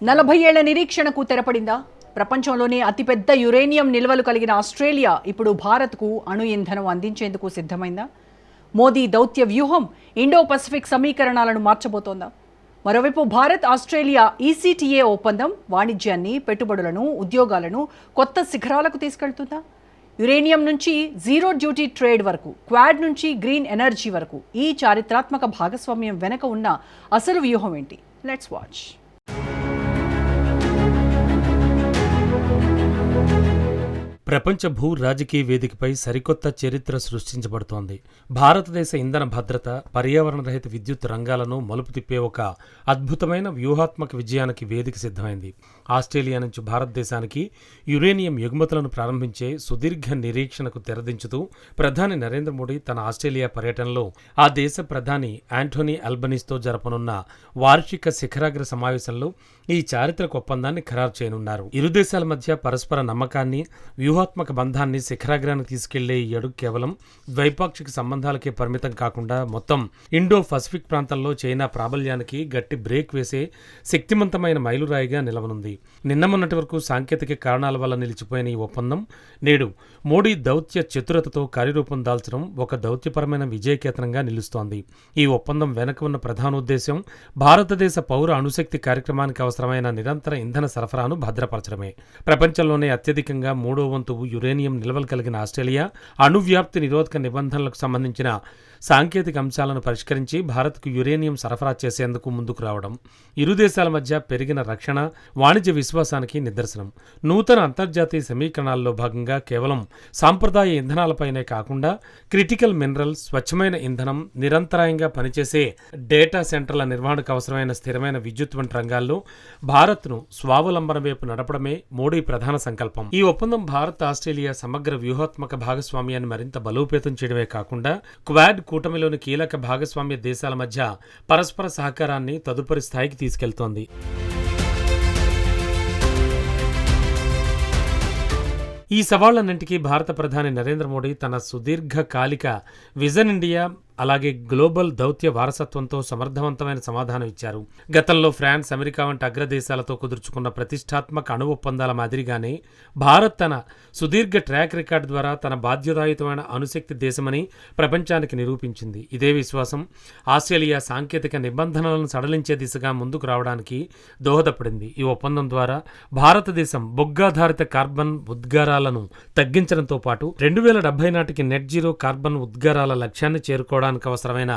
40 ఏళ్ల నిరీక్షణకు తెరపడిందా? ప్రపంచంలోనే అతిపెద్ద యురేనియం నిల్వలు కలిగిన ఆస్ట్రేలియా ఇప్పుడు భారత్కు అణు ఇంధనం అందించేందుకు సిద్ధమైందా? మోదీ దౌత్య వ్యూహం ఇండో పసిఫిక్ సమీకరణాలను మార్చబోతోందా? మరోవైపు భారత్ ఆస్ట్రేలియా ఈసీటీఏ ఒప్పందం వాణిజ్యాన్ని, పెట్టుబడులను, ఉద్యోగాలను కొత్త శిఖరాలకు తీసుకెళ్తుందా? యురేనియం నుంచి జీరో డ్యూటీ ట్రేడ్ వరకు, క్వాడ్ నుంచి గ్రీన్ ఎనర్జీ వరకు ఈ చారిత్రాత్మక భాగస్వామ్యం వెనక ఉన్న అసలు వ్యూహం ఏంటి? Let's watch. ప్రపంచ భూ రాజకీయ వేదికపై సరికొత్త చరిత్ర సృష్టించబడుతోంది. భారతదేశ ఇంధన భద్రత, పర్యావరణ రహిత విద్యుత్ రంగాలను మలుపు తిప్పే ఒక అద్భుతమైన వ్యూహాత్మక విజయానికి వేదిక సిద్ధమైంది. ఆస్ట్రేలియా నుంచి భారతదేశానికి యురేనియం ఎగుమతులను ప్రారంభించే సుదీర్ఘ నిరీక్షణకు తెరదించుతూ ప్రధాని నరేంద్ర మోడీ తన ఆస్ట్రేలియా పర్యటనలో ఆ దేశ ప్రధాని యాంటోనీ అల్బనీస్తో జరపనున్న వార్షిక శిఖరాగ్ర సమావేశంలో ఈ చారిత్రక ఒప్పందాన్ని ఖరారు చేయనున్నారు. ఇరు దేశాల మధ్య పరస్పర నమ్మకాన్ని, వ్యూహాత్మక బంధాన్ని శిఖరాగ్రానికి తీసుకెళ్లే ఈ అడుగు కేవలం ద్వైపాక్షిక సంబంధాలకే పరిమితం కాకుండా మొత్తం ఇండో పసిఫిక్ ప్రాంతంలో చైనా ప్రాబల్యానికి గట్టి బ్రేక్ వేసే శక్తివంతమైన మైలురాయిగా నిలవనుంది. నిన్న మొన్నటి వరకు సాంకేతిక కారణాల వల్ల నిలిచిపోయిన ఈ ఒప్పందం నేడు మోడీ దౌత్య చతురతతో కార్యరూపం దాల్చడం ఒక దౌత్యపరమైన విజయకేతనంగా నిలుస్తోంది. ఈ ఒప్పందం వెనక ఉన్న ప్రధాన ఉద్దేశం భారతదేశ పౌర అణుశక్తి కార్యక్రమానికి అవసరమైన నిరంతర ఇంధన సరఫరాను భద్రపరచడమే. ప్రపంచంలోనే అత్యధికంగా 3వ వంతు యురేనియం నిల్వలు కలిగిన ఆస్ట్రేలియా అణువ్యాప్తి నిరోధక నిబంధనలకు సంబంధించిన సాంకేతిక అంశాలను పరిష్కరించి భారత్కు యురేనియం సరఫరా చేసేందుకు ముందుకు రావడం ఇరు దేశాల మధ్య పెరిగిన రక్షణ, వాణిజ్య విశ్వాసానికి నిదర్శనం. నూతన అంతర్జాతీయ సమీకరణాల్లో భాగంగా కేవలం సాంప్రదాయ ఇంధనాలపైనే కాకుండా క్రిటికల్ మినరల్స్, స్వచ్ఛమైన ఇంధనం, నిరంతరాయంగా పనిచేసే డేటా సెంటర్ల నిర్వహణకు అవసరమైన స్థిరమైన విద్యుత్ వంటి రంగాల్లో భారత్ను స్వావలంబన వైపు నడపడమే మోడీ ప్రధాన సంకల్పం. ఈ ఒప్పందం భారత్ ఆస్ట్రేలియా సమగ్ర వ్యూహాత్మక భాగస్వామ్యాన్ని మరింత బలోపేతం చేయడమే కాకుండా క్వాడ్ కూటమిలోని కీలక భాగస్వామ్య దేశాల మధ్య పరస్పర సహకారాన్ని తదుపరి స్థాయికి తీసుకెళ్తోంది. ఈ సవాళ్లన్నింటికీ భారత ప్రధాని నరేంద్ర మోడీ తన సుదీర్ఘకాలిక విజన్ ఇండియా, అలాగే గ్లోబల్ దౌత్య వారసత్వంతో సమర్థవంతమైన సమాధానం ఇచ్చారు. గతంలో ఫ్రాన్స్, అమెరికా వంటి అగ్రదేశాలతో కుదుర్చుకున్న ప్రతిష్టాత్మక అణు ఒప్పందాల మాదిరిగానే భారత్ తన సుదీర్ఘ ట్రాక్ రికార్డు ద్వారా తన బాధ్యతాయుతమైన అణుశక్తి దేశమని ప్రపంచానికి నిరూపించింది. ఇదే విశ్వాసం ఆస్ట్రేలియా సాంకేతిక నిబంధనలను సడలించే దిశగా ముందుకు రావడానికి దోహదపడింది. ఈ ఒప్పందం ద్వారా భారతదేశం బొగ్గాధారిత కార్బన్ ఉద్గారాలను తగ్గించడంతో పాటు 2070 నాటికి నెట్ జీరో కార్బన్ ఉద్గారాల లక్ష్యాన్ని చేరుకోవడానికి అవసరమైన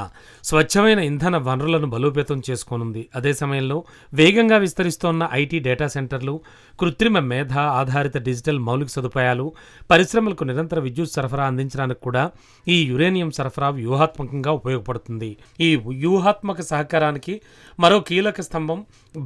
స్వచ్ఛమైన ఇంధన వనరులను బలోపేతం చేసుకోనుంది. అదే సమయంలో వేగంగా విస్తరిస్తోన్న ఐటీ డేటా సెంటర్లు, కృత్రిమ మేధ ఆధారిత డిజిటల్ మౌలిక సదుపాయాలు, పరిశ్రమలకు నిరంతర విద్యుత్ సరఫరా అందించడానికి కూడా ఈ యురేనియం సరఫరా వ్యూహాత్మకంగా ఉపయోగపడుతుంది. ఈ వ్యూహాత్మక సహకారానికి మరో కీలక స్తంభం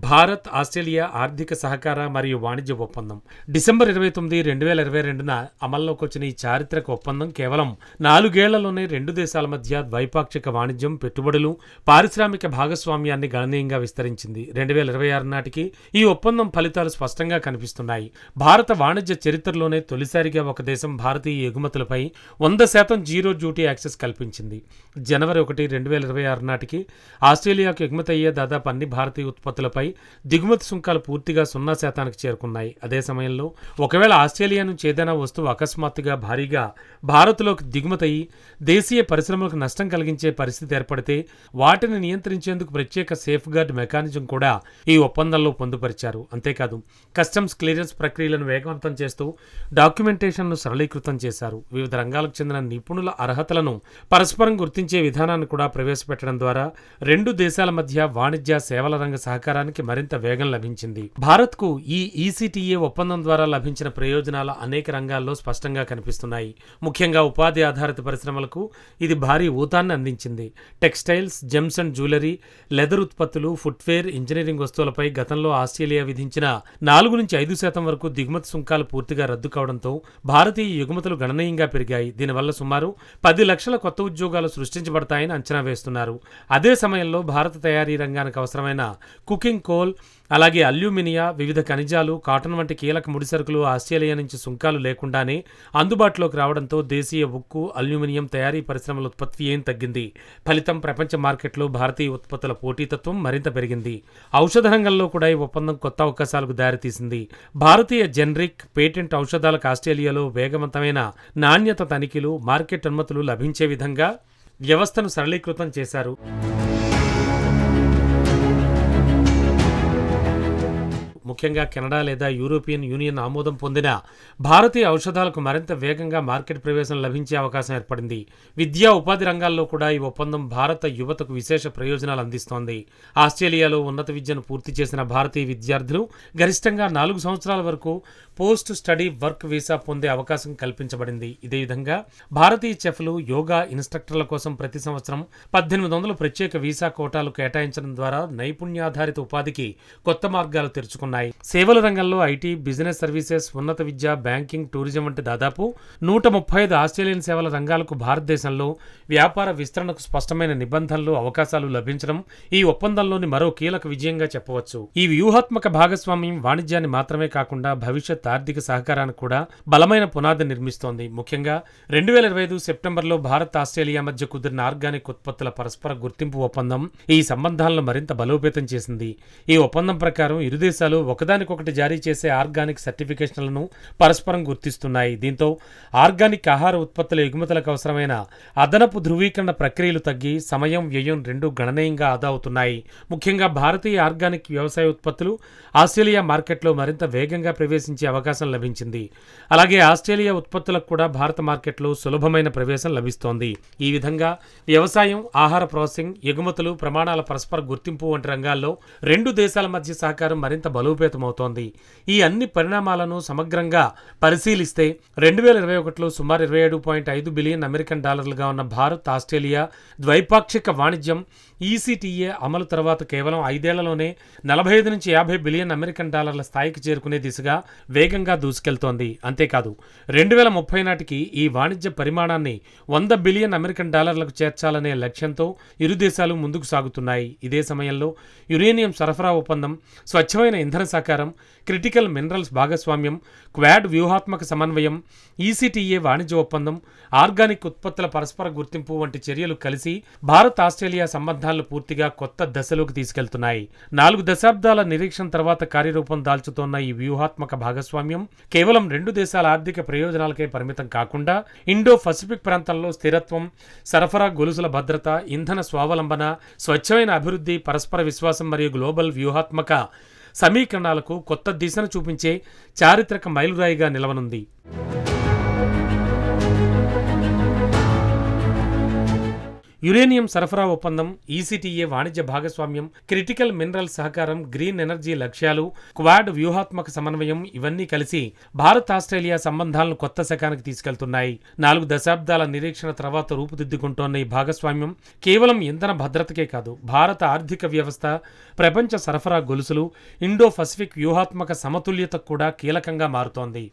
భారత్ ఆస్ట్రేలియా ఆర్థిక సహకార మరియు వాణిజ్య ఒప్పందం. డిసెంబర్ 29, 2022న అమల్లోకి వచ్చిన ఈ చారిత్రక ఒప్పందం కేవలం 4 ఏళ్లలోనే రెండు దేశాల మధ్య ద్వైపాక్షిక వాణిజ్యం, పెట్టుబడులు, పారిశ్రామిక భాగస్వామ్యాన్ని గణనీయంగా విస్తరించింది. 2026 నాటికి ఈ ఒప్పందం ఫలితాలు స్పష్టంగా కనిపిస్తున్నాయి. భారత వాణిజ్య చరిత్రలోనే తొలిసారిగా ఒక దేశం భారతీయ ఎగుమతులపై 100% జీరో డ్యూటీ యాక్సెస్ కల్పించింది. జనవరి 1, 2026 నాటికి ఆస్ట్రేలియాకు ఎగుమతయ్యే దాదాపు అన్ని భారతీయ ఉత్పత్తులపై దిగుమతి సుంకాలు పూర్తిగా 0% చేరుకున్నాయి. అదే సమయంలో ఒకవేళ ఆస్ట్రేలియా నుంచి ఏదైనా వస్తువు అకస్మాత్తుగా భారీగా భారత్లోకి దిగుమతయ్యి దేశీయ పరిశ్రమలకు నష్టం కలిగించే పరిస్థితి ఏర్పడితే వాటిని నియంత్రించేందుకు ప్రత్యేక సేఫ్ గార్డ్ మెకానిజం కూడా ఈ ఒప్పందంలో పొందుపరిచారు. అంతేకాదు కస్టమ్స్ క్లియరెన్స్ ప్రక్రియలను వేగవంతం చేస్తూ డాక్యుమెంటేషన్ను సరళీకృతం చేశారు. వివిధ రంగాలకు చెందిన నిపుణుల అర్హతలను పరస్పరం గుర్తించే విధానాన్ని కూడా ప్రవేశపెట్టడం ద్వారా రెండు దేశాల మధ్య వాణిజ్య, సేవల రంగ సహకారానికి మరింత వేగం లభించింది. భారత్కు ఈ ఈసీటీఏ ఒప్పందం ద్వారా లభించిన ప్రయోజనాలు అనేక రంగాల్లో స్పష్టంగా కనిపిస్తున్నాయి. ముఖ్యంగా ఉపాధి ఆధారిత పరిశ్రమలకు ఇది భారీ ఊతాన్ని అందించింది. Textiles, gems and jewellery, leather ఉత్పత్తులు, ఫుట్వేర్, ఇంజనీరింగ్ వస్తువులపై గతంలో ఆస్ట్రేలియా విధించిన 4-5% వరకు దిగుమతి సుంకాలు పూర్తిగా రద్దు కావడంతో భారతీయ ఎగుమతులు గణనీయంగా పెరిగాయి. దీనివల్ల సుమారు 10 లక్షల కొత్త ఉద్యోగాలు సృష్టించబడతాయని అంచనా వేస్తున్నారు. అదే సమయంలో భారత తయారీ రంగానికి అవసరమైన కుకింగ్ కోలింగ్ కోల్, అలాగే అల్యూమినియా, వివిధ ఖనిజాలు, కాటన్ వంటి కీలక ముడిసరుకులు ఆస్ట్రేలియా నుంచి సుంకాలు లేకుండానే అందుబాటులోకి రావడంతో దేశీయ ఉక్కు, అల్యూమినియం తయారీ పరిశ్రమల ఉత్పత్తి ఏం తగ్గింది. ఫలితం ప్రపంచ మార్కెట్లో భారతీయ ఉత్పత్తుల పోటీతత్వం మరింత పెరిగింది. ఔషధ రంగంలో కూడా ఈ ఒప్పందం కొత్త అవకాశాలకు దారితీసింది. భారతీయ జెనరిక్, పేటెంట్ ఔషధాలకు ఆస్ట్రేలియాలో వేగవంతమైన నాణ్యత తనిఖీలు, మార్కెట్ అనుమతులు లభించే విధంగా వ్యవస్థను సరళీకృతం చేశారు. ముఖ్యంగా కెనడా లేదా యూరోపియన్ యూనియన్ ఆమోదం పొందిన భారతీయ ఔషధాలకు మరింత వేగంగా మార్కెట్ ప్రవేశం లభించే అవకాశం ఏర్పడింది. విద్యా, ఉపాధి రంగాల్లో కూడా ఈ ఒప్పందం భారత యువతకు విశేష ప్రయోజనాలు అందిస్తోంది. ఆస్ట్రేలియాలో ఉన్నత విద్యను పూర్తి చేసిన భారతీయ విద్యార్థులు గరిష్టంగా 4 సంవత్సరాల వరకు పోస్ట్ స్టడీ వర్క్ వీసా పొందే అవకాశం కల్పించబడింది. ఇదే విధంగా భారతీయ చెఫ్లు, యోగా ఇన్స్ట్రక్టర్ల కోసం ప్రతి సంవత్సరం 1800 ప్రత్యేక వీసా కోటాలు కేటాయించడం ద్వారా నైపుణ్యాధారిత ఉపాధికి కొత్త మార్గాలు తెరుచుకున్నాయి. సేవల రంగంలో ఐటీ, బిజినెస్ సర్వీసెస్, ఉన్నత విద్య, బ్యాంకింగ్, టూరిజం వంటి దాదాపు 135 ఆస్ట్రేలియన్ సేవల రంగాలకు భారతదేశంలో వ్యాపార విస్తరణకు స్పష్టమైన నిబంధనలు, అవకాశాలు లభించడం ఈ ఒప్పందంలోని మరో కీలక విజయంగా చెప్పవచ్చు. ఈ వ్యూహాత్మక భాగస్వామ్యం వాణిజ్యాన్ని మాత్రమే కాకుండా భవిష్యత్ ఆర్థిక సహకారానికి కూడా బలమైన పునాది నిర్మిస్తోంది. ముఖ్యంగా 2025 సెప్టెంబర్లో భారత్, ఆస్ట్రేలియా మధ్య కుదిరిన ఆర్గానిక్ ఉత్పత్తుల పరస్పర గుర్తింపు ఒప్పందం ఈ సంబంధాలను మరింత బలోపేతం చేసింది. ఈ ఒప్పందం ప్రకారం ఇరు దేశాలు ఒకదానికొకటి జారీ చేసే ఆర్గానిక్ సర్టిఫికేషన్లను పరస్పరం గుర్తిస్తున్నాయి. దీంతో ఆర్గానిక్ ఆహార ఉత్పత్తుల ఎగుమతులకు అవసరమైన అదనపు ధృవీకరణ ప్రక్రియలు తగ్గి సమయం, వ్యయం రెండూ గణనీయంగా ఆదా అవుతున్నాయి. ముఖ్యంగా భారతీయ ఆర్గానిక్ వ్యవసాయ ఉత్పత్తులు ఆస్ట్రేలియా మార్కెట్లో మరింత వేగంగా ప్రవేశించే అవకాశం లభించింది. అలాగే ఆస్ట్రేలియా ఉత్పత్తులకు కూడా భారత మార్కెట్లో సులభమైన ప్రవేశం లభిస్తోంది. ఈ విధంగా వ్యవసాయం, ఆహార ప్రాసెసింగ్, ఎగుమతులు, ప్రమాణాల పరస్పర గుర్తింపు వంటి రంగాల్లో రెండు దేశాల మధ్య సహకారం మరింత బలోపేతమవుతోంది. ఈ అన్ని పరిణామాలను సమగ్రంగా పరిశీలిస్తే 2021లో సుమారు 27.5 బిలియన్ అమెరికన్ డాలర్లుగా ఉన్న భారత్, ఆస్ట్రేలియా ద్వైపాక్షిక వాణిజ్యం ఈసీటీఏ అమలు తర్వాత కేవలం 5 ఏళ్లలోనే 45 నుంచి 50 బిలియన్ అమెరికన్ డాలర్ల స్థాయికి చేరుకునే దిశగా వేగంగా దూసుకెళ్తోంది. అంతేకాదు 2030 నాటికి ఈ వాణిజ్య పరిమాణాన్ని 100 బిలియన్ అమెరికన్ డాలర్లకు చేర్చాలనే లక్ష్యంతో ఇరు దేశాలు ముందుకు సాగుతున్నాయి. ఇదే సమయంలో యురేనియం సరఫరా ఒప్పందం, స్వచ్ఛమైన ఇంధన సహకారం, క్రిటికల్ మినరల్స్ భాగస్వామ్యం, క్వాడ్ వ్యూహాత్మక సమన్వయం, ఈసీటీఏ వాణిజ్య ఒప్పందం, ఆర్గానిక్ ఉత్పత్తుల పరస్పర గుర్తింపు వంటి చర్యలు కలిసి భారత్, ఆస్ట్రేలియా సంబంధాలను పూర్తిగా కొత్త దశలోకి తీసుకెళ్తున్నాయి. 4 దశాబ్దాల నిరీక్షణ తర్వాత కార్యరూపం దాల్చుతోన్న ఈ వ్యూహాత్మక భాగస్వామ్యం కేవలం 2 దేశాల ఆర్థిక ప్రయోజనాలకే పరిమితం కాకుండా ఇండో పసిఫిక్ ప్రాంతంలో స్థిరత్వం, సరఫరా గొలుసుల భద్రత, ఇంధన స్వావలంబన, స్వచ్ఛమైన అభివృద్ధి, పరస్పర విశ్వాసం మరియు గ్లోబల్ వ్యూహాత్మక సమీకరణాలకు కొత్త దిశను చూపించే చారిత్రక మైలురాయిగా నిలవనుంది. యురేనియం సరఫరా ఒప్పందం, ఈసీటీఏ వాణిజ్య భాగస్వామ్యం, క్రిటికల్ మినరల్ సహకారం, గ్రీన్ ఎనర్జీ లక్ష్యాలు, క్వాడ్ వ్యూహాత్మక సమన్వయం ఇవన్నీ కలిసి భారత్, ఆస్ట్రేలియా సంబంధాలను కొత్త శకానికి తీసుకెళ్తున్నాయి. 4 దశాబ్దాల నిరీక్షణ తర్వాత రూపుదిద్దుకుంటోన్న ఈ భాగస్వామ్యం కేవలం ఇంధన భద్రతకే కాదు, భారత ఆర్థిక వ్యవస్థ, ప్రపంచ సరఫరా గొలుసులు, ఇండో పసిఫిక్ వ్యూహాత్మక సమతుల్యతకు కూడా కీలకంగా మారుతోంది.